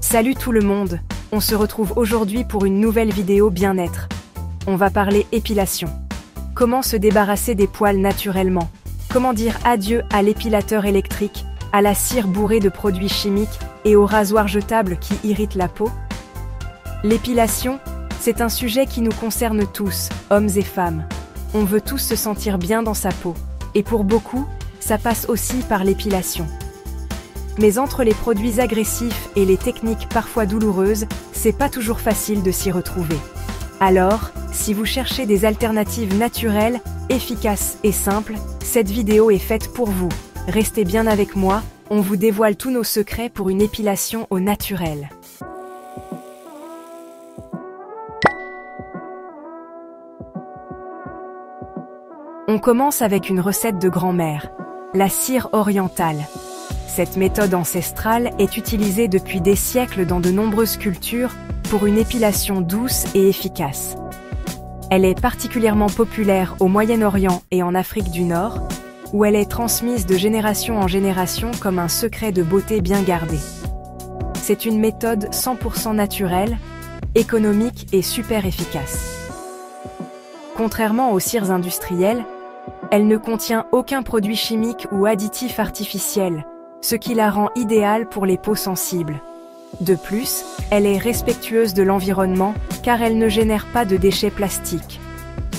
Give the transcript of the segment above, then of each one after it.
Salut tout le monde, on se retrouve aujourd'hui pour une nouvelle vidéo bien-être. On va parler épilation. Comment se débarrasser des poils naturellement? Comment dire adieu à l'épilateur électrique, à la cire bourrée de produits chimiques et au rasoir jetable qui irrite la peau? L'épilation, c'est un sujet qui nous concerne tous, hommes et femmes. On veut tous se sentir bien dans sa peau. Et pour beaucoup, ça passe aussi par l'épilation. Mais entre les produits agressifs et les techniques parfois douloureuses, c'est pas toujours facile de s'y retrouver. Alors, si vous cherchez des alternatives naturelles, efficaces et simples, cette vidéo est faite pour vous. Restez bien avec moi, on vous dévoile tous nos secrets pour une épilation au naturel. On commence avec une recette de grand-mère, la cire orientale. Cette méthode ancestrale est utilisée depuis des siècles dans de nombreuses cultures pour une épilation douce et efficace. Elle est particulièrement populaire au Moyen-Orient et en Afrique du Nord, où elle est transmise de génération en génération comme un secret de beauté bien gardé. C'est une méthode 100% naturelle, économique et super efficace. Contrairement aux cires industrielles, elle ne contient aucun produit chimique ou additif artificiel, ce qui la rend idéale pour les peaux sensibles. De plus, elle est respectueuse de l'environnement car elle ne génère pas de déchets plastiques.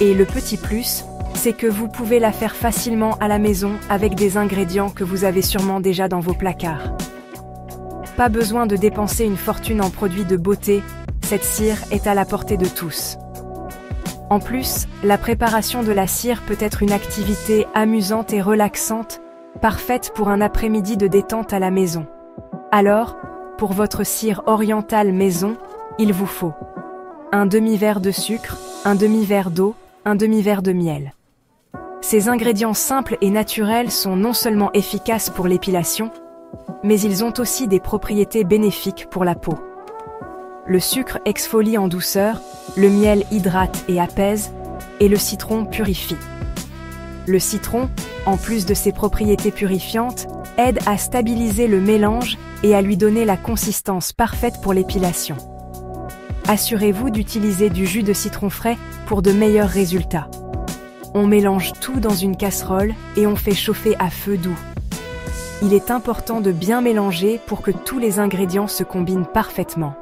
Et le petit plus, c'est que vous pouvez la faire facilement à la maison avec des ingrédients que vous avez sûrement déjà dans vos placards. Pas besoin de dépenser une fortune en produits de beauté, cette cire est à la portée de tous. En plus, la préparation de la cire peut être une activité amusante et relaxante, parfaite pour un après-midi de détente à la maison. Alors, pour votre cire orientale maison, il vous faut un demi-verre de sucre, un demi-verre d'eau, un demi-verre de miel. Ces ingrédients simples et naturels sont non seulement efficaces pour l'épilation, mais ils ont aussi des propriétés bénéfiques pour la peau. Le sucre exfolie en douceur, le miel hydrate et apaise, et le citron purifie. Le citron, en plus de ses propriétés purifiantes, aide à stabiliser le mélange et à lui donner la consistance parfaite pour l'épilation. Assurez-vous d'utiliser du jus de citron frais pour de meilleurs résultats. On mélange tout dans une casserole et on fait chauffer à feu doux. Il est important de bien mélanger pour que tous les ingrédients se combinent parfaitement.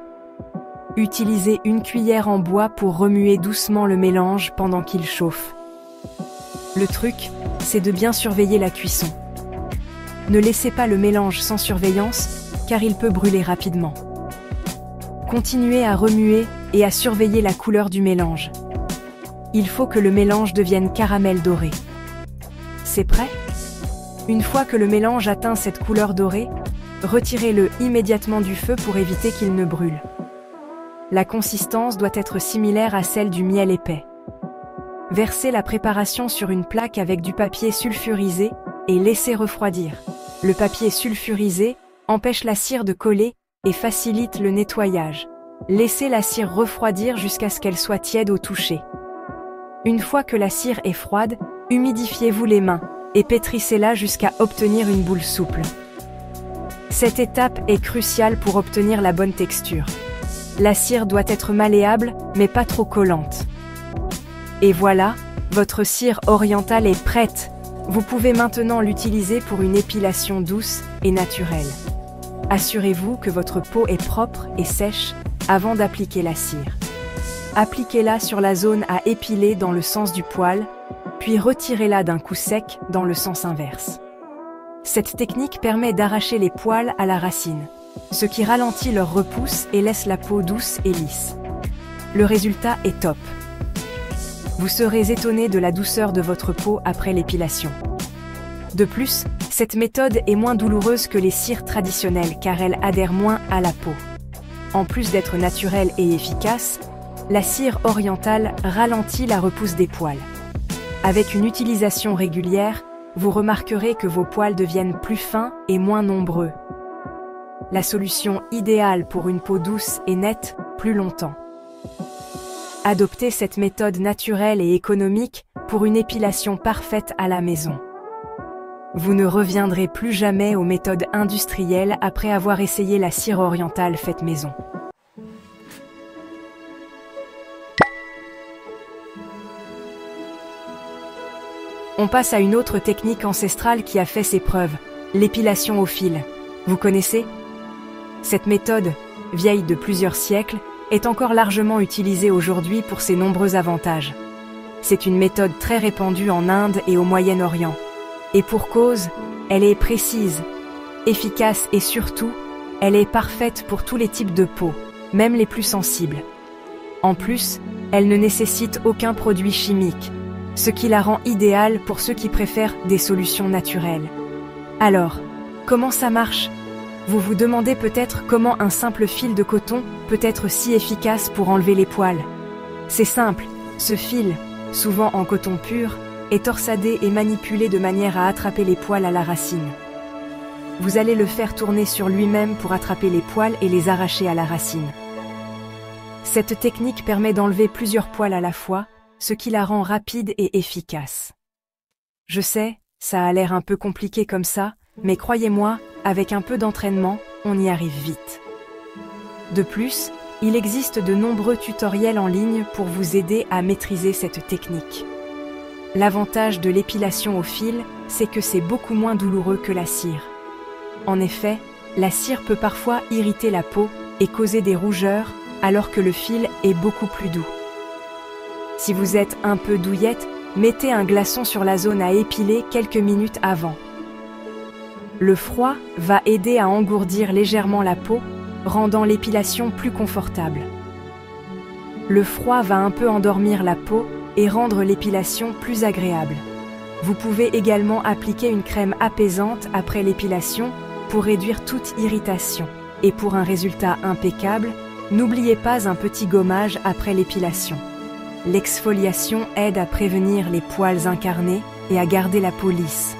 Utilisez une cuillère en bois pour remuer doucement le mélange pendant qu'il chauffe. Le truc, c'est de bien surveiller la cuisson. Ne laissez pas le mélange sans surveillance, car il peut brûler rapidement. Continuez à remuer et à surveiller la couleur du mélange. Il faut que le mélange devienne caramel doré. C'est prêt? Une fois que le mélange atteint cette couleur dorée, retirez-le immédiatement du feu pour éviter qu'il ne brûle. La consistance doit être similaire à celle du miel épais. Versez la préparation sur une plaque avec du papier sulfurisé et laissez refroidir. Le papier sulfurisé empêche la cire de coller et facilite le nettoyage. Laissez la cire refroidir jusqu'à ce qu'elle soit tiède au toucher. Une fois que la cire est froide, humidifiez-vous les mains et pétrissez-la jusqu'à obtenir une boule souple. Cette étape est cruciale pour obtenir la bonne texture. La cire doit être malléable, mais pas trop collante. Et voilà, votre cire orientale est prête. Vous pouvez maintenant l'utiliser pour une épilation douce et naturelle. Assurez-vous que votre peau est propre et sèche avant d'appliquer la cire. Appliquez-la sur la zone à épiler dans le sens du poil, puis retirez-la d'un coup sec dans le sens inverse. Cette technique permet d'arracher les poils à la racine, ce qui ralentit leur repousse et laisse la peau douce et lisse. Le résultat est top. Vous serez étonné de la douceur de votre peau après l'épilation. De plus, cette méthode est moins douloureuse que les cires traditionnelles car elle adhère moins à la peau. En plus d'être naturelle et efficace, la cire orientale ralentit la repousse des poils. Avec une utilisation régulière, vous remarquerez que vos poils deviennent plus fins et moins nombreux. La solution idéale pour une peau douce et nette plus longtemps. Adoptez cette méthode naturelle et économique pour une épilation parfaite à la maison. Vous ne reviendrez plus jamais aux méthodes industrielles après avoir essayé la cire orientale faite maison. On passe à une autre technique ancestrale qui a fait ses preuves, l'épilation au fil. Vous connaissez ? Cette méthode, vieille de plusieurs siècles, est encore largement utilisée aujourd'hui pour ses nombreux avantages. C'est une méthode très répandue en Inde et au Moyen-Orient. Et pour cause, elle est précise, efficace et surtout, elle est parfaite pour tous les types de peau, même les plus sensibles. En plus, elle ne nécessite aucun produit chimique, ce qui la rend idéale pour ceux qui préfèrent des solutions naturelles. Alors, comment ça marche ? Vous vous demandez peut-être comment un simple fil de coton peut être si efficace pour enlever les poils. C'est simple, ce fil, souvent en coton pur, est torsadé et manipulé de manière à attraper les poils à la racine. Vous allez le faire tourner sur lui-même pour attraper les poils et les arracher à la racine. Cette technique permet d'enlever plusieurs poils à la fois, ce qui la rend rapide et efficace. Je sais, ça a l'air un peu compliqué comme ça, mais croyez-moi, avec un peu d'entraînement, on y arrive vite. De plus, il existe de nombreux tutoriels en ligne pour vous aider à maîtriser cette technique. L'avantage de l'épilation au fil, c'est que c'est beaucoup moins douloureux que la cire. En effet, la cire peut parfois irriter la peau et causer des rougeurs, alors que le fil est beaucoup plus doux. Si vous êtes un peu douillette, mettez un glaçon sur la zone à épiler quelques minutes avant. Le froid va aider à engourdir légèrement la peau, rendant l'épilation plus confortable. Le froid va un peu endormir la peau et rendre l'épilation plus agréable. Vous pouvez également appliquer une crème apaisante après l'épilation pour réduire toute irritation. Et pour un résultat impeccable, n'oubliez pas un petit gommage après l'épilation. L'exfoliation aide à prévenir les poils incarnés et à garder la peau lisse.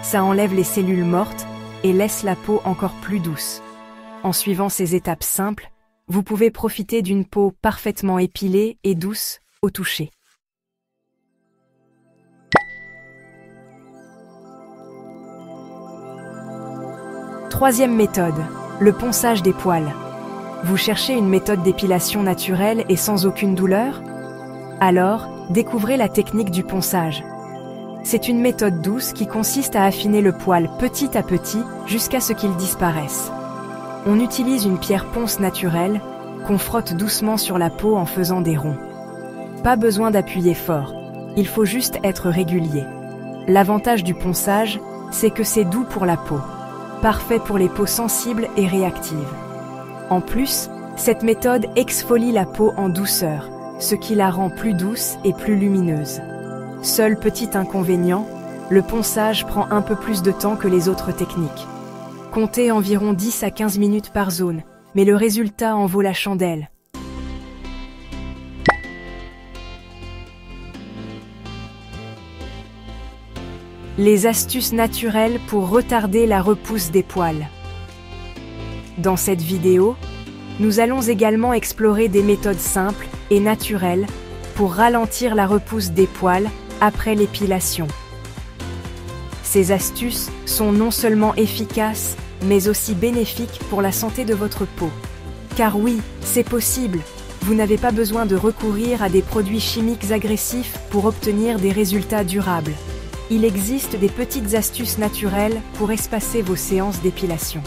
Ça enlève les cellules mortes et laisse la peau encore plus douce. En suivant ces étapes simples, vous pouvez profiter d'une peau parfaitement épilée et douce au toucher. Troisième méthode, le ponçage des poils. Vous cherchez une méthode d'épilation naturelle et sans aucune douleur ? Alors, découvrez la technique du ponçage. C'est une méthode douce qui consiste à affiner le poil petit à petit jusqu'à ce qu'il disparaisse. On utilise une pierre ponce naturelle qu'on frotte doucement sur la peau en faisant des ronds. Pas besoin d'appuyer fort, il faut juste être régulier. L'avantage du ponçage, c'est que c'est doux pour la peau, parfait pour les peaux sensibles et réactives. En plus, cette méthode exfolie la peau en douceur, ce qui la rend plus douce et plus lumineuse. Seul petit inconvénient, le ponçage prend un peu plus de temps que les autres techniques. Comptez environ 10 à 15 minutes par zone, mais le résultat en vaut la chandelle. Les astuces naturelles pour retarder la repousse des poils. Dans cette vidéo, nous allons également explorer des méthodes simples et naturelles pour ralentir la repousse des poils après l'épilation. Ces astuces sont non seulement efficaces, mais aussi bénéfiques pour la santé de votre peau. Car oui, c'est possible, vous n'avez pas besoin de recourir à des produits chimiques agressifs pour obtenir des résultats durables. Il existe des petites astuces naturelles pour espacer vos séances d'épilation.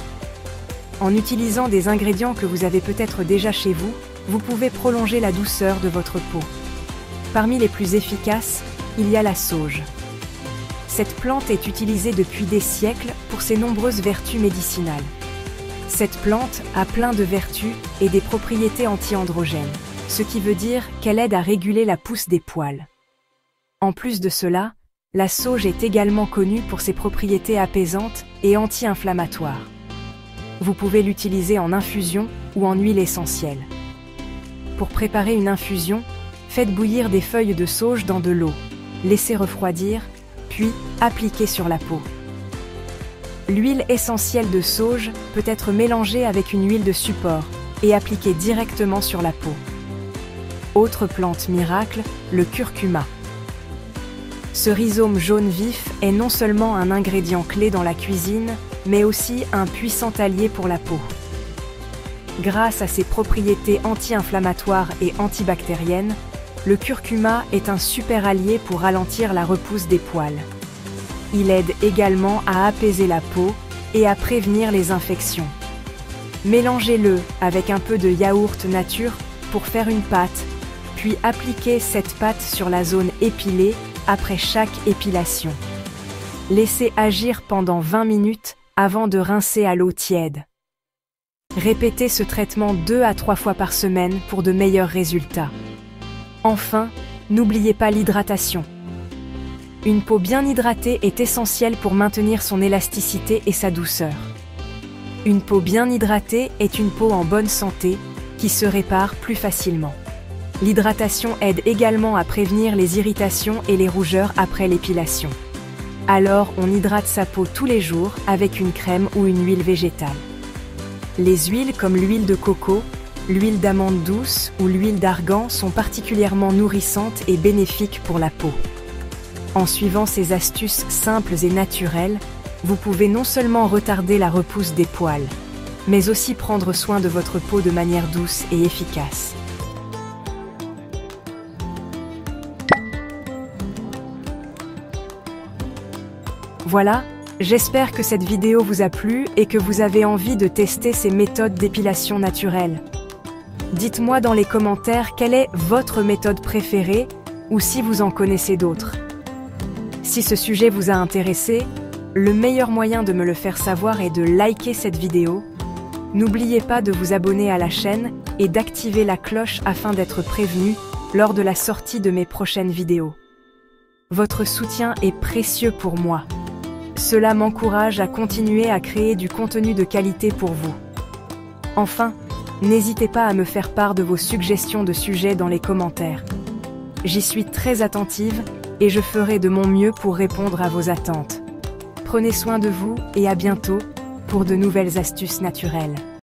En utilisant des ingrédients que vous avez peut-être déjà chez vous, vous pouvez prolonger la douceur de votre peau. Parmi les plus efficaces, il y a la sauge. Cette plante est utilisée depuis des siècles pour ses nombreuses vertus médicinales. Cette plante a plein de vertus et des propriétés anti-androgènes, ce qui veut dire qu'elle aide à réguler la pousse des poils. En plus de cela, la sauge est également connue pour ses propriétés apaisantes et anti-inflammatoires. Vous pouvez l'utiliser en infusion ou en huile essentielle. Pour préparer une infusion, faites bouillir des feuilles de sauge dans de l'eau, laissez refroidir, puis appliquez sur la peau. L'huile essentielle de sauge peut être mélangée avec une huile de support et appliquée directement sur la peau. Autre plante miracle, le curcuma. Ce rhizome jaune vif est non seulement un ingrédient clé dans la cuisine, mais aussi un puissant allié pour la peau. Grâce à ses propriétés anti-inflammatoires et antibactériennes, le curcuma est un super allié pour ralentir la repousse des poils. Il aide également à apaiser la peau et à prévenir les infections. Mélangez-le avec un peu de yaourt nature pour faire une pâte, puis appliquez cette pâte sur la zone épilée après chaque épilation. Laissez agir pendant 20 minutes avant de rincer à l'eau tiède. Répétez ce traitement 2 à 3 fois par semaine pour de meilleurs résultats. Enfin, n'oubliez pas l'hydratation. Une peau bien hydratée est essentielle pour maintenir son élasticité et sa douceur. Une peau bien hydratée est une peau en bonne santé qui se répare plus facilement. L'hydratation aide également à prévenir les irritations et les rougeurs après l'épilation. Alors, on hydrate sa peau tous les jours avec une crème ou une huile végétale. Les huiles comme l'huile de coco, l'huile d'amande douce ou l'huile d'argan sont particulièrement nourrissantes et bénéfiques pour la peau. En suivant ces astuces simples et naturelles, vous pouvez non seulement retarder la repousse des poils, mais aussi prendre soin de votre peau de manière douce et efficace. Voilà, j'espère que cette vidéo vous a plu et que vous avez envie de tester ces méthodes d'épilation naturelle. Dites-moi dans les commentaires quelle est votre méthode préférée ou si vous en connaissez d'autres. Si ce sujet vous a intéressé, le meilleur moyen de me le faire savoir est de liker cette vidéo. N'oubliez pas de vous abonner à la chaîne et d'activer la cloche afin d'être prévenu lors de la sortie de mes prochaines vidéos. Votre soutien est précieux pour moi. Cela m'encourage à continuer à créer du contenu de qualité pour vous. Enfin, n'hésitez pas à me faire part de vos suggestions de sujets dans les commentaires. J'y suis très attentive et je ferai de mon mieux pour répondre à vos attentes. Prenez soin de vous et à bientôt pour de nouvelles astuces naturelles.